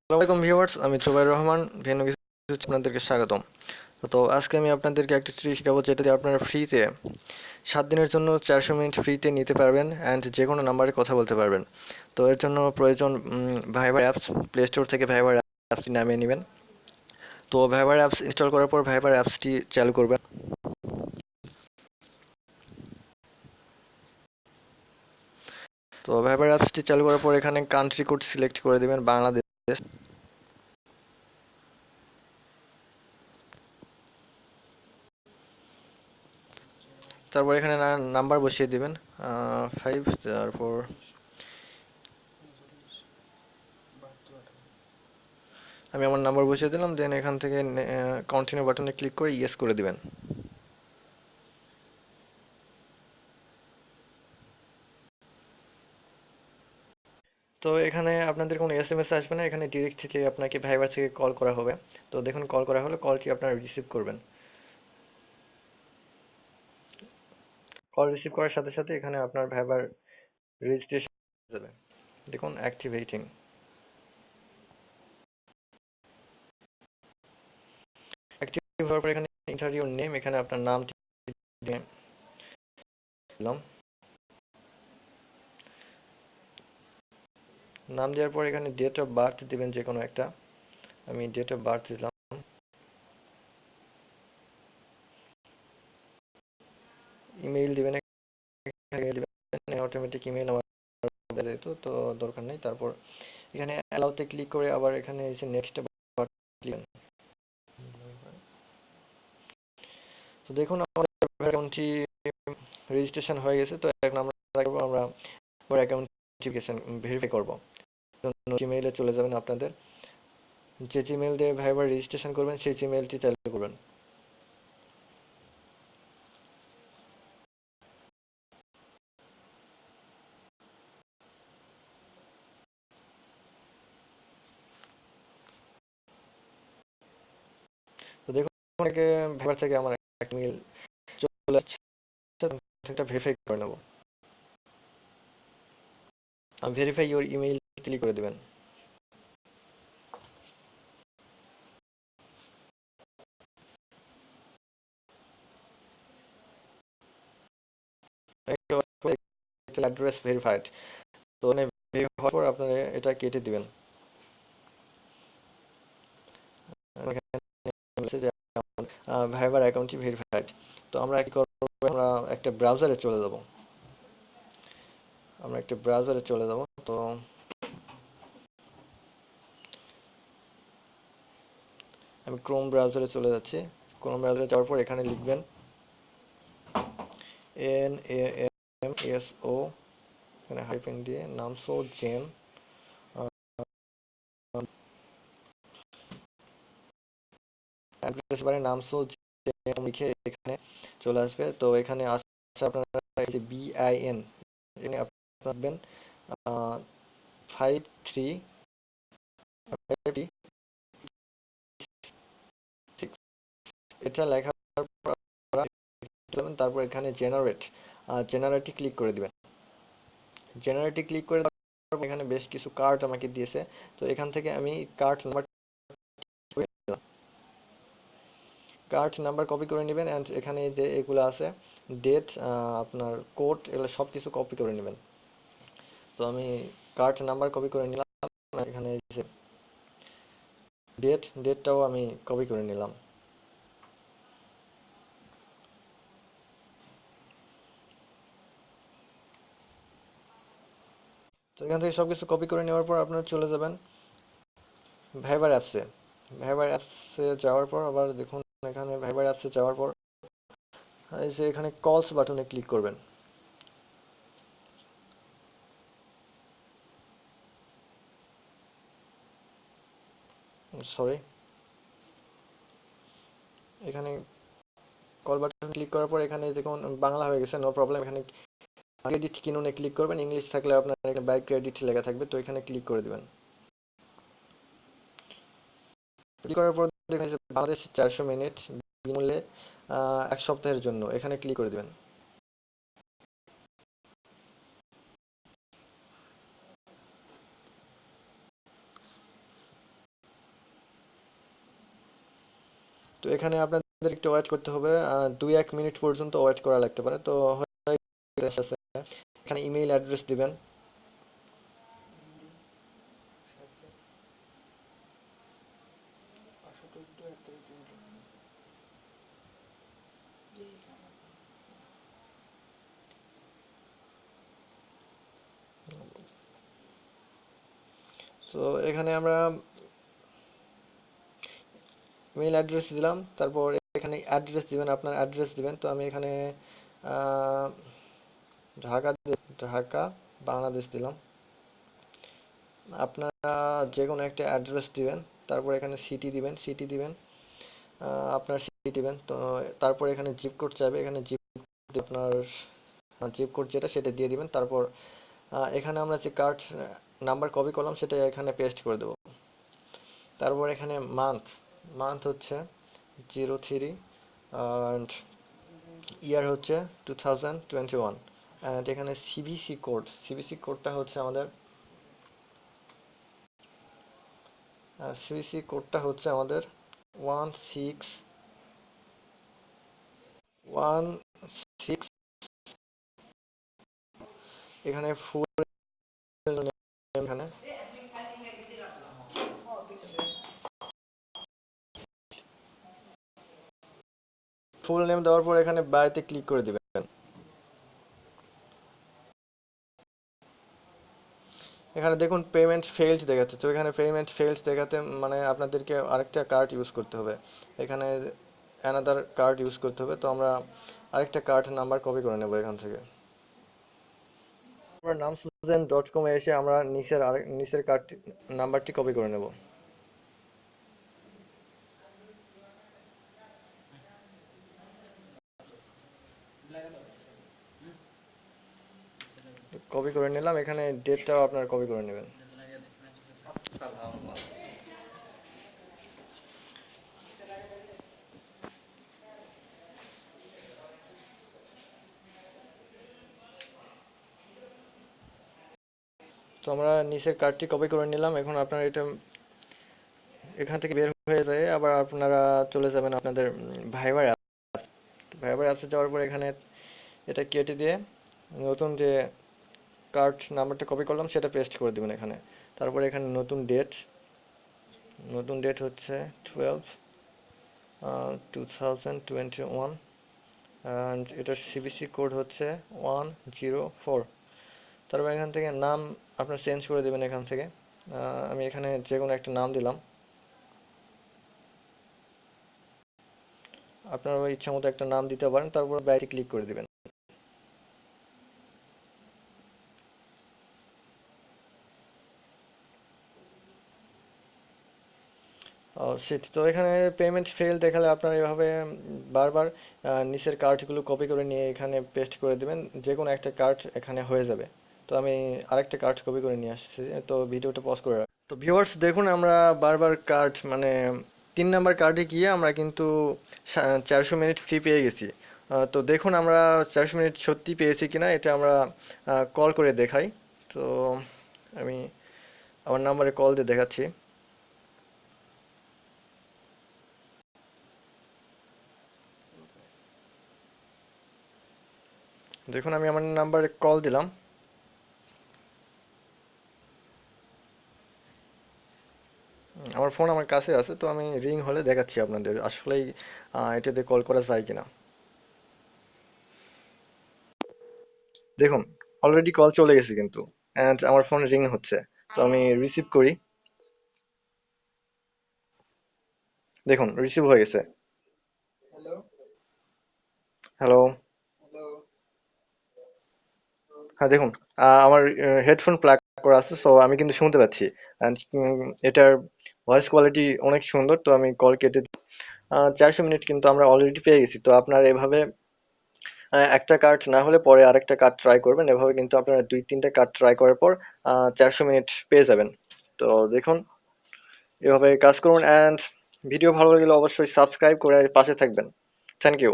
আসসালামু আলাইকুম ভিউয়ার্স, আমি জুবাইর রহমান ভেনু কিছু আপনাদেরকে স্বাগতম। তো আজকে আমি আপনাদেরকে একটা ট্রিক শেখাবো যেটাতে আপনারা ফ্রিতে 7 দিনের জন্য 400 মিনিট ফ্রিতে নিতে পারবেন অ্যান্ড যে কোনো নাম্বারে কথা বলতে পারবেন। তো এর জন্য প্রয়োজন ভাইবার অ্যাপস। প্লে স্টোর থেকে ভাইবার অ্যাপসটি নামিয়ে নেবেন। তো ভাইবার অ্যাপস ইনস্টল করার পর ভাইবার অ্যাপসটি চালু করবেন। তো ভাইবার অ্যাপসটি চালু করার পর এখানে কান্ট্রি কোড সিলেক্ট করে দিবেন বাংলাদেশ। তারপর এখানে নাম্বার বসিয়ে দিবেন 5, তারপর আমি আমার নাম্বার বসিয়ে দিলাম, দেন এখান থেকে কন্টিনিউ বাটনে ক্লিক করে ইয়েস করে দিবেন। তো এখানে আপনাদের কোনো এসএমএস আসবে না, এখানে ডিরেক্টলি আপনাকে ভাইবার থেকে কল করা হবে। তো দেখুন কল করা হলো, কলটি আপনারা রিসিভ করবেন। কল রিসিভ করার সাথে সাথে এখানে আপনার ভাইবার রেজিস্ট্রেশন হয়ে যাবে। দেখুন অ্যাক্টিভেটিং। অ্যাক্টিভ হওয়ার পর এখানে এন্টার ইউর নেম, এখানে আপনার নামটি দিয়ে দিলাম। নাম দেওয়ার পর এখানে ডেট অফ বার্থ দিবেন যে কোনো একটা। আমি ডেট অফ বার্থ দিলাম। ইমেইল দিবেন, অটোমেটিক ইমেইল আমার যেহেতু তো দরকার নেই। তারপর এখানে অ্যালাউতে ক্লিক করে আবার এখানে এসে নেক্সট ক্লিক। তো দেখুন আমাদের অ্যাকাউন্টটি রেজিস্ট্রেশন হয়ে গেছে। তো এখন আমরা আবার অ্যাকাউন্ট ভেরিফাই করব। জিমেইলে চলে যাবেন, আপনাদের যে জিমেইল দিয়ে ভাইবার রেজিস্ট্রেশন করবেন সেই জিমেইলটি চালু করবেন। তো দেখুন ভাইবার থেকে আমার একটা মেইল চলে আসছে, সেটা ভেরিফাই করে নেব। আমি ভেরিফাই ইওর ইমেইল ক্লিক করে দেবেন। Address verified. তো ভেরিফাই হওয়ার পর আপনারা এটা কেটে দিবেন। ভাইবার অ্যাকাউন্টটি ভেরিফাইড। তো আমরা কি করব, আমরা একটা ব্রাউজারে চলে যাব। তো আমি ক্রোম ব্রাউজারে চলে যাচ্ছি। ক্রোম ব্রাউজারে যাওয়ার পর এখানে লিখবেন NAMSO, এখানে হাইফেন দিয়ে নামসো জেম। অ্যাড্রেস বারে নামসো জেম লিখে এখানে চলে আসবে। তো এখানে আসছে আপনারা এই যে BIN, এখানে আপনারা লিখবেন 5356। এটা লেখার পর তারপর এখানে জেনারেটে ক্লিক করে দিবেন। জেনারেটে ক্লিক করে এখানে বেশ কিছু কার্ড আমাকে দিয়েছে। তো এখান থেকে আমি কার্ড নাম্বার কপি করে নেবেন অ্যান্ড এখানে যে এগুলো আছে ডেট, আপনার কোড, এগুলো সব কিছু কপি করে নেবেন। তো আমি কার্ড নাম্বার কপি করে নিলাম। এখানে যে ডেটটাও আমি কপি করে নিলাম। তো এখান থেকে সব কিছু কপি করে নেওয়ার পর আপনারা চলে যাবেন ভাইবার অ্যাপসে। ভাইবার অ্যাপসে যাওয়ার পর আবার দেখুন এখানে ভাইবার অ্যাপসে যাওয়ার পর এই যে এখানে কলস বাটনে ক্লিক করবেন। সরি, এখানে কল বাটনে ক্লিক করার পর এখানে দেখুন বাংলা হয়ে গেছে, নো প্রবলেম। এখানে ক্রেডিট কিনুনে ক্লিক করবেন, ইংলিশ থাকলে আপনার এখানে বাই ক্রেডিট লেখা থাকবে, তো এখানে ক্লিক করে দিবেন। ক্লিক করার পর দেখবেন যে বাংলাদেশ 400 মিনিট বিনামূল্যে 1 সপ্তাহের জন্য, এখানে ক্লিক করে দিবেন। তো এখানে আপনাদের একটু ওয়েট করতে হবে, 2-1 মিনিট পর্যন্ত ওয়েট করা লাগতে পারে। তো হয়ে গেছে। এখানে ইমেইল অ্যাড্রেস দিবেন। তো এখানে আমরা মেইল অ্যাড্রেস দিলাম, তারপর এখানে অ্যাড্রেস দিবেন, আপনার অ্যাড্রেস দিবেন। তো আমি এখানে আহ, ঢাকা ঢাকা বাংলাদেশ দিলাম। আপনারা যে কোনো একটা অ্যাড্রেস দিবেন, তারপর এখানে সিটি দিবেন, আপনার সিটি দিবেন। তো তারপর এখানে জিপ কোড চাইবে, এখানে জিপ আপনার জিপ কোড যেটা সেটা দিয়ে দিবেন। তারপর এখানে আমরা যে কার্ড নাম্বার কপি করলাম সেটা এখানে পেস্ট করে দেবো। তারপর এখানে মান্থ মান্থ হচ্ছে 03 অ্যান্ড ইয়ার হচ্ছে 2021। অ্যান্ড এখানে সিবিসি কোডটা হচ্ছে আমাদের সিবিসি কোডটা হচ্ছে আমাদের 1616। এখানে ফুল এখানে ফুল নেম দেওয়ার পর এখানে বাইতে ক্লিক করে দিবেন। এখানে দেখুন পেমেন্ট ফেইলড দেখাচ্ছে, তো এখানে পেমেন্ট ফেইলড দেখাতে মানে আপনাদেরকে আরেকটা কার্ড ইউজ করতে হবে। এখানে অ্যানাদার কার্ড ইউজ করতে হবে। তো আমরা আরেকটা কার্ড নাম্বার কপি করে নেব এখান থেকে। আমরা নাম susan.com এ এসে আমরা নিচের কার্ড নাম্বারটি কপি করে নেব। কপি করে নিলাম, এখানে ডেটটাও আপনারা কপি করে নেবেন। তো আমরা নিচের কার্ডটি কপি করে নিলাম। এখন আপনারা এটা এখান থেকে বের হয়ে যায় আবার আপনারা চলে যাবেন আপনাদের ভাইবার অ্যাপসে যাওয়ার পর এখানে এটা কেটে দিয়ে নতুন যে কার্ড নাম্বারটা কপি করলাম সেটা পেস্ট করে দিবেন এখানে। তারপরে এখানে নতুন ডেট হচ্ছে 12/2021 অ্যান্ড এটার সিবিসি কোড হচ্ছে 104। তারপর এখান থেকে নাম আপনার চেঞ্জ করে দেবেন এখান থেকে। আমি এখানে যে কোনো একটা নাম দিলাম, আপনার ওই ইচ্ছা মতো একটা নাম দিতে পারেন। তারপর বাইরে ক্লিক করে দিবেন। শিট, তো এখানে পেমেন্ট ফেল দেখালে আপনারা এভাবে বারবার নিচের কার্ডগুলো কপি করে নিয়ে এখানে পেস্ট করে দিবেন, যে কোনো একটা কার্ড এখানে হয়ে যাবে। তো আমি আরেকটা কার্ড কপি করে নিয়ে আসছি, তো ভিডিওটা পজ করে রাখ। তো ভিউয়ার্স দেখুন, আমরা বারবার কার্ড মানে 3 নাম্বার কার্ডে গিয়ে আমরা কিন্তু 400 মিনিট ফ্রি পেয়ে গেছি। তো দেখুন আমরা 400 মিনিট সত্যি পেয়েছি কিনা এটা আমরা কল করে দেখাই। তো আমি আমার নাম্বারে কল দিয়ে দেখাচ্ছি। দেখুন আমি আমার নাম্বারে কল দিলাম। আমার ফোন আমার কাছে আছে, তো আমি রিং হলে দেখাচ্ছি আপনাদের আসলেই এটাতে কল করা যায় কিনা। দেখুন অলরেডি কল চলে গেছে কিন্তু, অ্যান্ড আমার ফোন রিং হচ্ছে। তো আমি রিসিভ করি। দেখুন রিসিভ হয়ে গেছে। হ্যালো। হ্যাঁ দেখুন, আমার হেডফোন প্লাগ করা আছে, সো আমি কিন্তু শুনতে পাচ্ছি। অ্যান্ড এটার ভয়েস কোয়ালিটি অনেক সুন্দর। তো আমি কল কেটে 400 মিনিট কিন্তু আমরা অলরেডি পেয়ে গেছি। তো আপনারা এভাবে একটা কার্ড না হলে পরে আরেকটা কার্ড ট্রাই করবেন। এভাবে কিন্তু আপনারা 2-3টা কার্ড ট্রাই করার পর 400 মিনিট পেয়ে যাবেন। তো দেখুন এভাবে কাজ করুন, অ্যান্ড ভিডিও ভালো লাগলে অবশ্যই সাবস্ক্রাইব করে পাশে থাকবেন। Thank you.